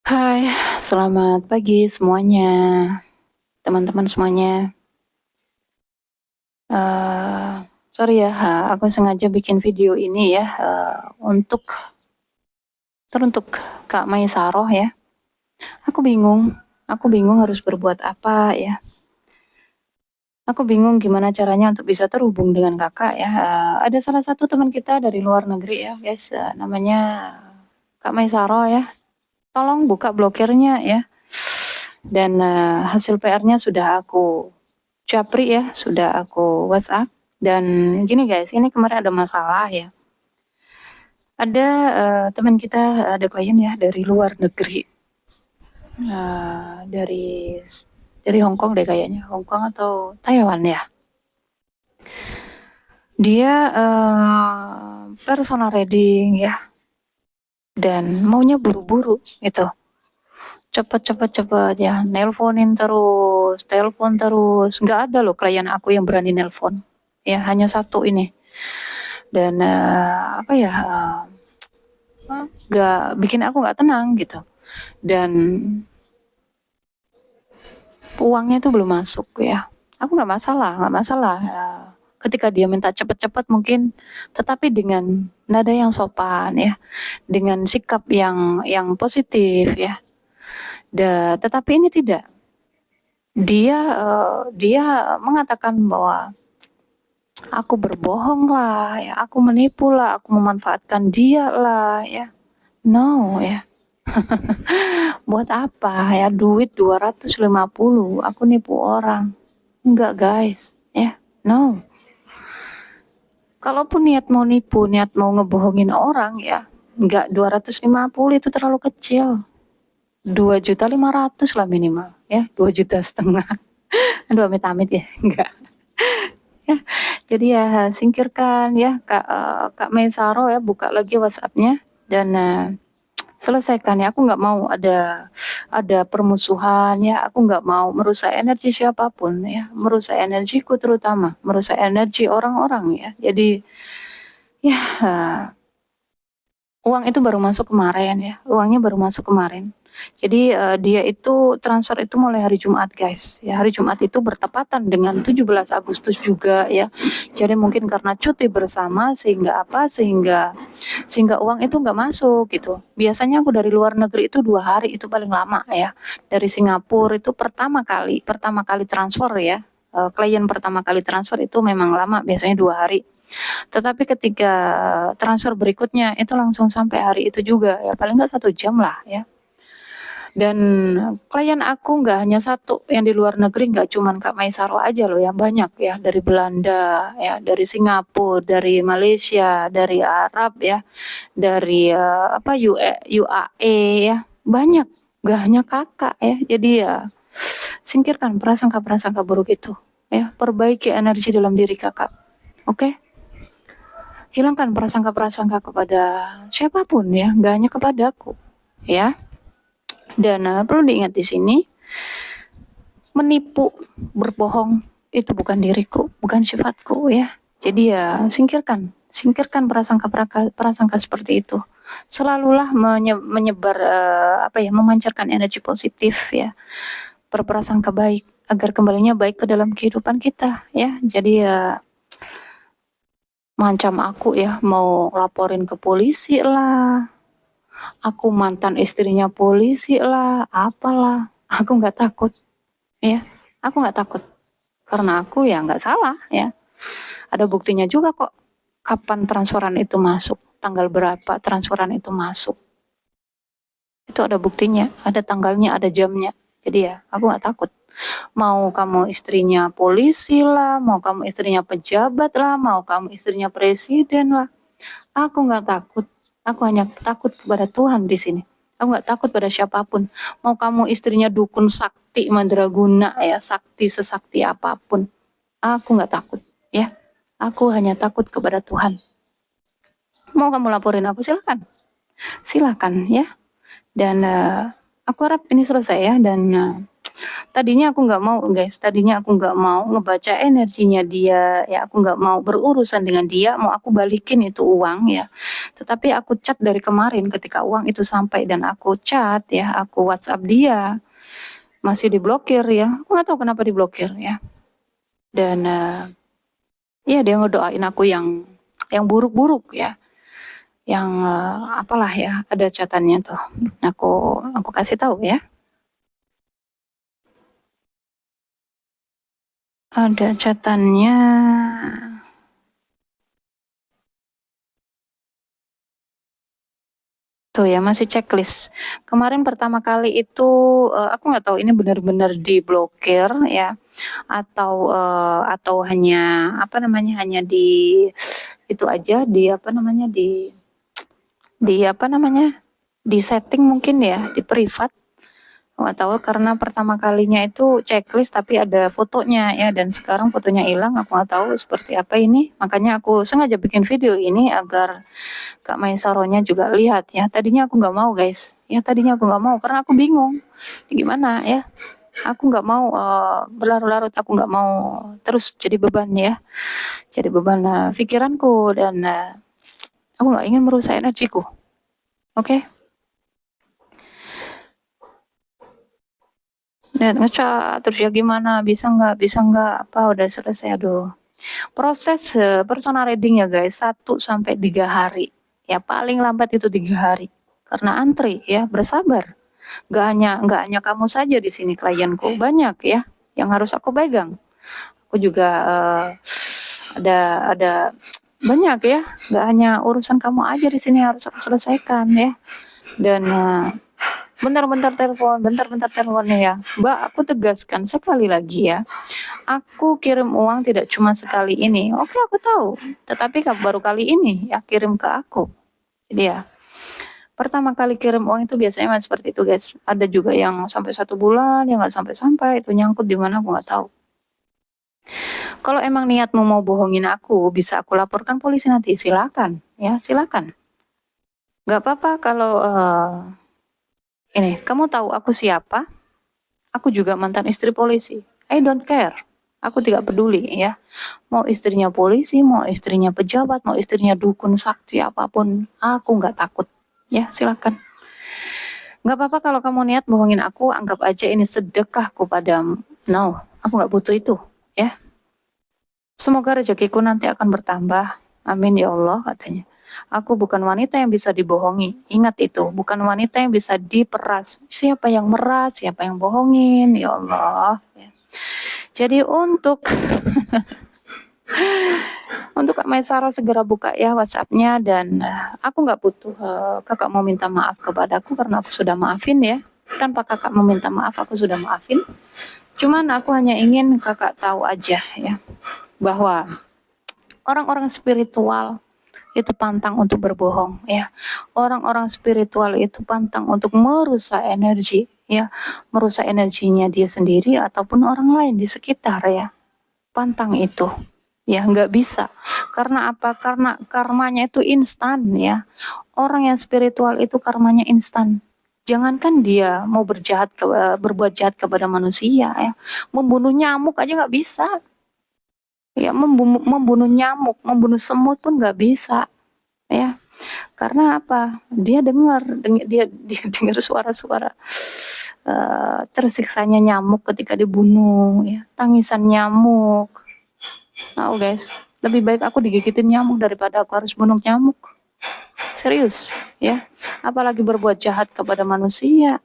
Hai, selamat pagi semuanya, teman-teman semuanya. Eee, Sorry ya, aku sengaja bikin video ini ya, teruntuk Kak Maisaroh ya. Aku bingung aku bingung harus berbuat apa ya. Aku bingung gimana caranya untuk bisa terhubung dengan Kakak ya. Ada salah satu teman kita dari luar negeri ya guys, namanya Kak Maisaroh ya. Tolong buka blokirnya ya. Dan, hasil PR-nya sudah aku japri ya, sudah aku WhatsApp. Dan gini guys, ini kemarin ada masalah ya. Ada, teman kita, ada klien ya dari luar negeri, dari Hong Kong deh kayaknya, Hong Kong atau Taiwan ya. Dia, personal reading ya, dan maunya buru-buru gitu, cepet cepet cepet ya, nelponin terus, telepon terus, nggak ada loh klien aku yang berani nelpon, ya hanya satu ini. Dan, apa ya, nggak bikin aku nggak tenang gitu. Dan uangnya itu belum masuk ya. Aku nggak masalah. Ketika dia minta cepet-cepet mungkin, tetapi dengan nada yang sopan ya, dengan sikap yang positif ya. Tetapi ini tidak. Dia mengatakan bahwa aku berbohong lah, ya, aku menipu lah, aku memanfaatkan dia lah ya. No ya. Buat apa ya duit 250 aku nipu orang. Enggak guys, ya. No. Kalaupun niat mau nipu, niat mau ngebohongin orang ya, enggak 250 itu terlalu kecil. 2.500.000 lah minimal ya, 2,5 juta. Aduh amit-amit ya, enggak. Ya, jadi ya singkirkan ya Kak Maisaro ya, buka lagi WhatsApp-nya dan selesaikan ya, aku nggak mau ada permusuhan ya, aku nggak mau merusak energi siapapun ya, merusak energiku terutama, merusak energi orang-orang ya. Jadi ya uang itu baru masuk kemarin ya, uangnya baru masuk kemarin. Jadi, dia itu transfer itu mulai hari Jumat guys, ya hari Jumat itu bertepatan dengan 17 Agustus juga ya. Jadi mungkin karena cuti bersama sehingga apa, sehingga uang itu nggak masuk gitu. Biasanya aku dari luar negeri itu 2 hari itu paling lama ya. Dari Singapura itu pertama kali transfer ya, klien pertama kali transfer itu memang lama biasanya 2 hari. Tetapi ketika transfer berikutnya itu langsung sampai hari itu juga ya, paling nggak 1 jam lah ya. Dan klien aku nggak hanya satu yang di luar negeri, nggak cuman Kak Maisaro aja loh ya, banyak ya dari Belanda ya, dari Singapura, dari Malaysia, dari Arab ya, dari apa UAE ya, banyak, nggak hanya kakak ya. Jadi ya singkirkan prasangka-prasangka buruk itu ya, perbaiki energi dalam diri kakak. Oke? Hilangkan prasangka-prasangka kepada siapapun ya, nggak hanya kepadaku ya. Dan perlu diingat di sini, menipu, berbohong itu bukan diriku, bukan sifatku ya. Jadi ya singkirkan prasangka seperti itu. Selalulah menyebar apa ya, memancarkan energi positif ya, berprasangka baik agar kembalinya baik ke dalam kehidupan kita ya. Jadi ya ngancam aku ya, mau laporin ke polisi lah, aku mantan istrinya polisi lah, apalah, aku nggak takut ya, aku nggak takut karena aku ya nggak salah ya, ada buktinya juga kok kapan transferan itu masuk, tanggal berapa transferan itu masuk, itu ada buktinya, ada tanggalnya, ada jamnya, jadi ya aku nggak takut. Mau kamu istrinya polisi lah, mau kamu istrinya pejabat lah, mau kamu istrinya presiden lah, aku nggak takut. Aku hanya takut kepada Tuhan di sini. Aku nggak takut pada siapapun. Mau kamu istrinya dukun sakti mandraguna ya, sakti sesakti apapun. Aku nggak takut ya. Aku hanya takut kepada Tuhan. Mau kamu laporin aku silakan. Silakan ya. Dan aku harap ini selesai ya, dan Tadinya aku nggak mau guys, tadinya aku nggak mau ngebaca energinya dia, ya aku nggak mau berurusan dengan dia, mau aku balikin itu uang ya. Tetapi aku chat dari kemarin ketika uang itu sampai dan aku chat ya, aku WhatsApp dia, masih diblokir ya. Aku nggak tahu kenapa diblokir ya. Dan ya dia ngedoain aku yang buruk-buruk ya. Yang apalah ya, ada catatannya tuh. Aku kasih tahu ya. Ada catatannya. Tuh ya, masih checklist. Kemarin pertama kali itu, aku nggak tahu ini benar-benar diblokir ya, atau hanya, apa namanya, hanya di itu aja, di apa namanya, di apa namanya, di setting mungkin ya, di privat. Nggak tahu karena pertama kalinya itu checklist tapi ada fotonya ya dan sekarang fotonya hilang, aku nggak tahu seperti apa ini. Makanya aku sengaja bikin video ini agar Kak Maisarohnya juga lihat ya. Tadinya aku nggak mau guys, ya tadinya aku nggak mau karena aku bingung gimana ya. Aku nggak mau berlarut-larut, aku nggak mau terus jadi beban ya, jadi beban pikiranku dan aku nggak ingin merusak energiku. Oke, lihat ngecat terus ya gimana, bisa nggak, apa udah selesai, aduh. Proses personal reading ya guys, 1 sampai 3 hari. Ya paling lambat itu 3 hari. Karena antri ya, bersabar. Gak hanya kamu saja di sini klienku, banyak ya yang harus aku pegang. Aku juga ada banyak ya, gak hanya urusan kamu aja di sini harus aku selesaikan ya. Dan bentar-bentar telepon ya. Mbak, aku tegaskan sekali lagi ya. Aku kirim uang tidak cuma sekali ini. Oke, aku tahu. Tetapi baru kali ini ya kirim ke aku. Jadi ya, pertama kali kirim uang itu biasanya masih seperti itu guys. Ada juga yang sampai 1 bulan, yang nggak sampai-sampai. Itu nyangkut di mana aku nggak tahu. Kalau emang niatmu mau bohongin aku, bisa aku laporkan polisi nanti. Silakan, ya silakan. Gak apa-apa kalau ini. Kamu tahu aku siapa? Aku juga mantan istri polisi. I don't care. Aku tidak peduli ya. Mau istrinya polisi, mau istrinya pejabat, mau istrinya dukun sakti apapun, aku nggak takut. Ya silakan. Nggak apa-apa kalau kamu niat bohongin aku, anggap aja ini sedekahku padamu. No, aku nggak butuh itu. Ya. Semoga rezekiku nanti akan bertambah. Amin ya Allah katanya. Aku bukan wanita yang bisa dibohongi. Ingat itu, bukan wanita yang bisa diperas. Siapa yang meras, siapa yang bohongin, ya Allah. Ya. Jadi untuk Kak Maisaro segera buka ya WhatsApp-nya dan aku nggak butuh kakak mau minta maaf kepadaku karena aku sudah maafin ya. Tanpa kakak meminta maaf aku sudah maafin. Cuman aku hanya ingin kakak tahu aja ya bahwa orang-orang spiritual itu pantang untuk berbohong ya. Orang-orang spiritual itu pantang untuk merusak energi ya, merusak energinya dia sendiri ataupun orang lain di sekitar ya. Pantang itu. Ya, nggak bisa. Karena apa? Karena karmanya itu instan ya. Orang yang spiritual itu karmanya instan. Jangankan dia mau berbuat jahat kepada manusia ya. Membunuh nyamuk aja nggak bisa. Ya, membunuh nyamuk, membunuh semut pun nggak bisa. Ya, karena apa? Dia dengar suara-suara tersiksanya nyamuk ketika dibunuh, ya, tangisan nyamuk. Nah, guys, lebih baik aku digigitin nyamuk daripada aku harus bunuh nyamuk. Serius, ya. Apalagi berbuat jahat kepada manusia.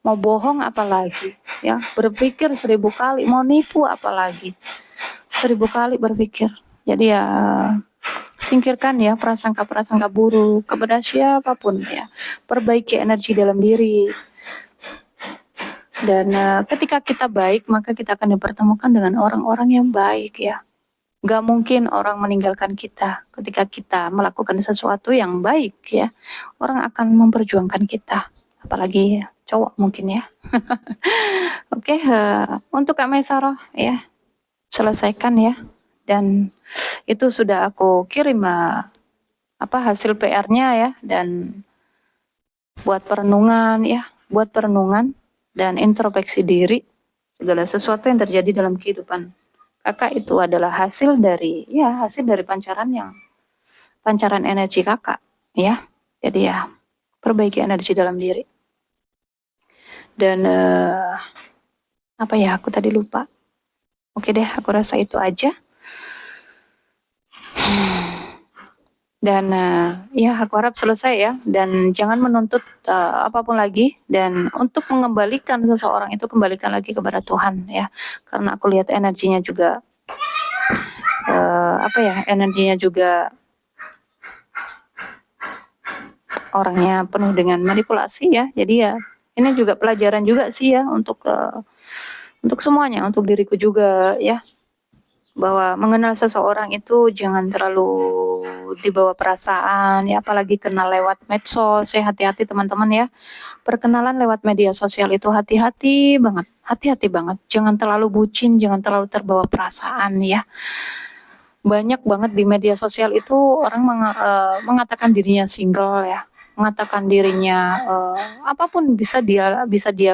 Mau bohong apalagi, ya. Berpikir 1000 kali, mau nipu apalagi. 1000 kali berpikir. Jadi ya singkirkan ya prasangka-prasangka buruk kepada siapapun ya. Perbaiki energi dalam diri. Dan ketika kita baik, maka kita akan dipertemukan dengan orang-orang yang baik ya. Gak mungkin orang meninggalkan kita ketika kita melakukan sesuatu yang baik ya. Orang akan memperjuangkan kita. Apalagi cowok mungkin ya. Oke, untuk Kak Maisaro ya, selesaikan ya. Dan itu sudah aku kirim hasil PR-nya ya dan buat perenungan ya, buat perenungan dan introspeksi diri Segala sesuatu yang terjadi dalam kehidupan kakak itu adalah hasil dari pancaran energi kakak ya. Jadi ya perbaiki energi dalam diri. Dan apa ya, aku tadi lupa. Oke deh, aku rasa itu aja. Dan ya aku harap selesai ya, dan jangan menuntut apapun lagi, dan untuk mengembalikan seseorang itu kembalikan lagi kepada Tuhan ya, karena aku lihat energinya juga energinya juga orangnya penuh dengan manipulasi ya. Jadi ya ini juga pelajaran juga sih ya untuk semuanya, untuk diriku juga ya, bahwa mengenal seseorang itu jangan terlalu dibawa perasaan ya, apalagi kenal lewat medsos ya. Hati-hati teman-teman ya, perkenalan lewat media sosial itu hati-hati banget, jangan terlalu bucin, jangan terlalu terbawa perasaan ya. Banyak banget di media sosial itu orang mengatakan dirinya single ya, mengatakan dirinya apapun bisa dia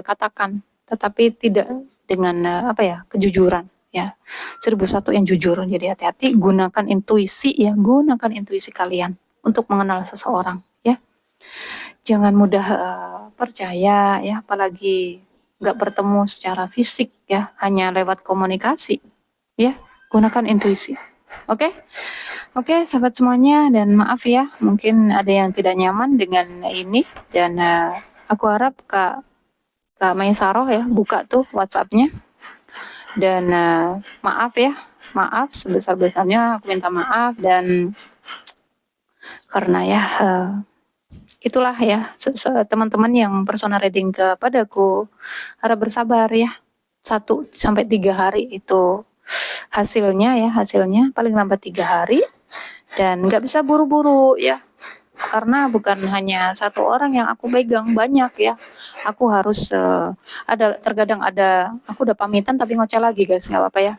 katakan, tetapi tidak dengan kejujuran ya. 1001 yang jujur. Jadi hati-hati, gunakan intuisi kalian untuk mengenal seseorang ya. Jangan mudah percaya ya, apalagi nggak bertemu secara fisik ya, hanya lewat komunikasi ya. Gunakan intuisi. Oke, Oke, sahabat semuanya, dan maaf ya, mungkin ada yang tidak nyaman dengan ini, dan aku harap Kak Maisaroh ya buka tuh WhatsApp-nya, dan maaf sebesar-besarnya, aku minta maaf, dan karena ya itulah ya teman-teman yang personal reading kepadaku, harap bersabar ya, 1 sampai 3 hari itu hasilnya paling lambat 3 hari. Dan nggak bisa buru-buru ya, karena bukan hanya satu orang yang aku pegang, banyak ya. Aku harus terkadang aku udah pamitan tapi ngoceh lagi guys, nggak apa-apa ya.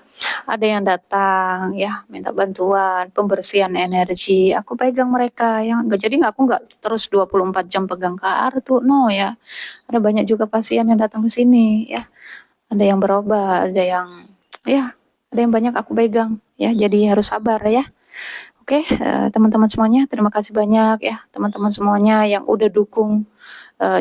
Ada yang datang ya, minta bantuan pembersihan energi, aku pegang mereka ya. Aku nggak terus 24 jam pegang kartu, no ya. Ada banyak juga pasien yang datang ke sini ya. Ada yang berobat, ada yang banyak aku pegang ya. Jadi harus sabar ya. Oke, teman-teman semuanya, terima kasih banyak ya, teman-teman semuanya yang udah dukung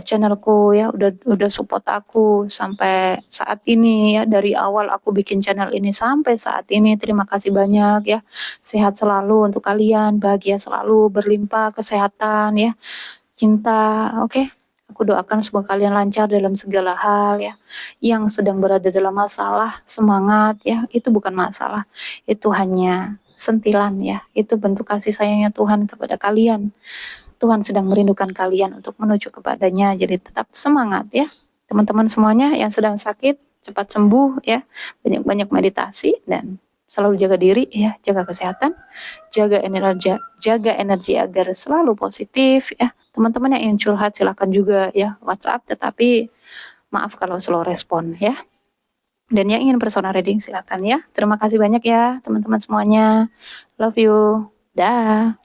channelku ya, udah support aku sampai saat ini ya, dari awal aku bikin channel ini sampai saat ini. Terima kasih banyak ya. Sehat selalu untuk kalian, bahagia selalu, berlimpah kesehatan ya, cinta. Oke. Aku doakan semoga kalian lancar dalam segala hal ya. Yang sedang berada dalam masalah, semangat ya. Itu bukan masalah, itu hanya sentilan ya. Itu bentuk kasih sayangnya Tuhan kepada kalian. Tuhan sedang merindukan kalian untuk menuju kepadanya. Jadi tetap semangat ya. Teman-teman semuanya yang sedang sakit, cepat sembuh ya. Banyak-banyak meditasi, dan selalu jaga diri ya, jaga kesehatan, jaga energi agar selalu positif ya. Teman-teman yang ingin curhat silahkan juga ya WhatsApp, tetapi maaf kalau slow respon ya. Dan yang ingin personal reading silakan ya. Terima kasih banyak ya teman-teman semuanya. Love you. Dah.